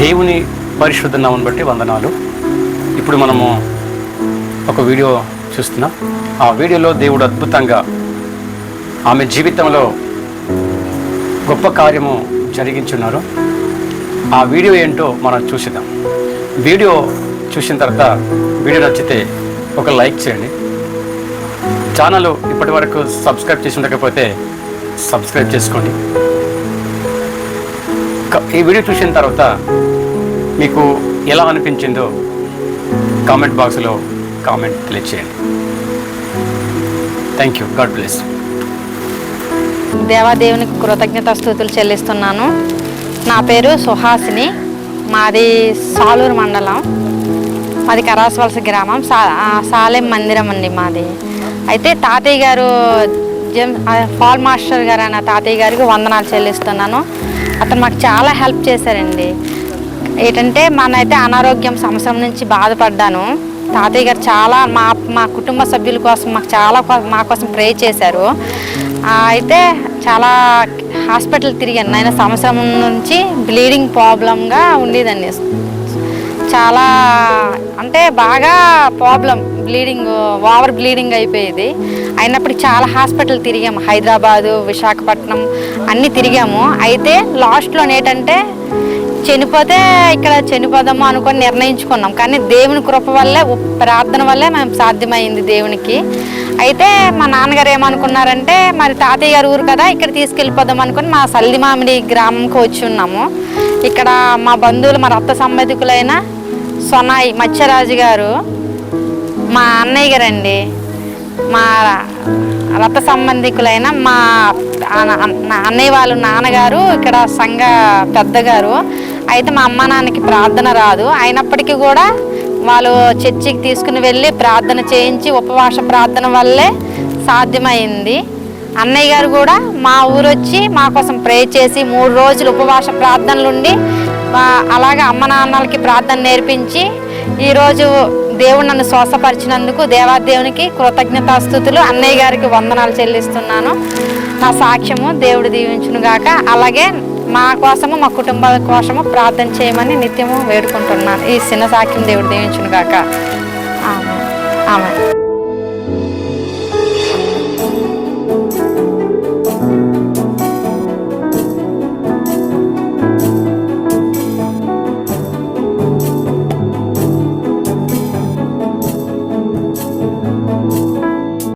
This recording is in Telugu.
దేవుని పరిశుద్ధ నామమును బట్టి వందనాలు. ఇప్పుడు మనము ఒక వీడియో చూస్తున్నాం. ఆ వీడియోలో దేవుడు అద్భుతంగా ఆమె జీవితంలో గొప్ప కార్యము జరిగించున్నారు. ఆ వీడియో ఏంటో మనం చూసిద్దాం. వీడియో చూసిన తర్వాత వీడియో నచ్చితే ఒక లైక్ చేయండి. ఛానల్ ఇప్పటి వరకు సబ్స్క్రైబ్ చేసి ఉండకపోతే సబ్స్క్రైబ్ చేసుకోండి. ఈ వీడియో చూసిన తర్వాత మీకు ఎలా అనిపించిందో కామెంట్ బాక్స్లో కామెంట్ తెలియచేయండి. Thank you. God bless. దేవాదేవునికి కృతజ్ఞతాస్తుతులు చెల్లిస్తున్నాను. నా పేరు సుహాసిని. మాది సాలూరు మండలం, మాది కరాసవలస గ్రామం, సాలెం మందిరం అండి మాది. అయితే తాతయ్య గారు పాల్ మాస్టర్ గారు అన్న తాతయ్య గారికి వందనాలు చెల్లిస్తున్నాను. అతను మాకు చాలా హెల్ప్ చేశారండి. ఏంటంటే మనైతే అనారోగ్యం సంవత్సరం నుంచి బాధపడ్డాను. తాతయ్య గారు చాలా మా కుటుంబ సభ్యుల కోసం మా కోసం ప్రే చేశారు. అయితే చాలా హాస్పిటల్ తిరిగాను. నేను సంవత్సరం నుంచి బ్లీడింగ్ ప్రాబ్లంగా ఉండేదండి. చాలా అంటే బాగా ప్రాబ్లం, బ్లీడింగ్, ఓవర్ బ్లీడింగ్ అయిపోయేది. అయినప్పటికీ చాలా హాస్పిటల్ తిరిగాము, హైదరాబాదు, విశాఖపట్నం అన్నీ తిరిగాము. అయితే లాస్ట్లో ఏంటంటే చనిపోతే ఇక్కడ చనిపోదాము అనుకొని నిర్ణయించుకున్నాం. కానీ దేవుని కృప వల్లే, ప్రార్థన వల్లే మేము సాధ్యమైంది దేవునికి. అయితే మా నాన్నగారు ఏమనుకున్నారంటే మరి తాతయ్య గారు ఊరు కదా, ఇక్కడ తీసుకెళ్ళిపోదాం అనుకుని మా సల్దిమామిడి గ్రామంకి వచ్చి ఉన్నాము. ఇక్కడ మా బంధువులు, మా రక్త సంబంధికులైన సొనాయి మత్స్యరాజు గారు, మా అన్నయ్య గారండి, మా రక్త సంబంధికులైన మా అన్నయ్య వాళ్ళ నాన్నగారు ఇక్కడ సంఘ పెద్దగారు. అయితే మా అమ్మ నాన్నకి ప్రార్థన రాదు, అయినప్పటికీ కూడా వాళ్ళు చర్చికి తీసుకుని వెళ్ళి ప్రార్థన చేయించి ఉపవాస ప్రార్థన వల్లే సాధ్యమైంది. అన్నయ్య గారు కూడా మా ఊరు వచ్చి మా కోసం ప్రే చేసి 3 రోజులు ఉపవాస ప్రార్థనలు ఉండి అలాగే అమ్మ నాన్నలకి ప్రార్థన నేర్పించి ఈరోజు దేవుడు నన్ను స్వస్థపరిచినందుకు దేవాదేవునికి కృతజ్ఞతాస్తుతులు. అన్నయ్య గారికి వందనాలు చెల్లిస్తున్నాను. నా సాక్ష్యము దేవుడు దీవించును గాక. అలాగే మా కోసము, మా కుటుంబాల కోసము ప్రార్థన చేయమని నిత్యము వేడుకుంటున్నాను. ఈ చిన్న సాక్ష్యం దేవుడు దీవించును గాక. ఆమెన్. ఆమెన్.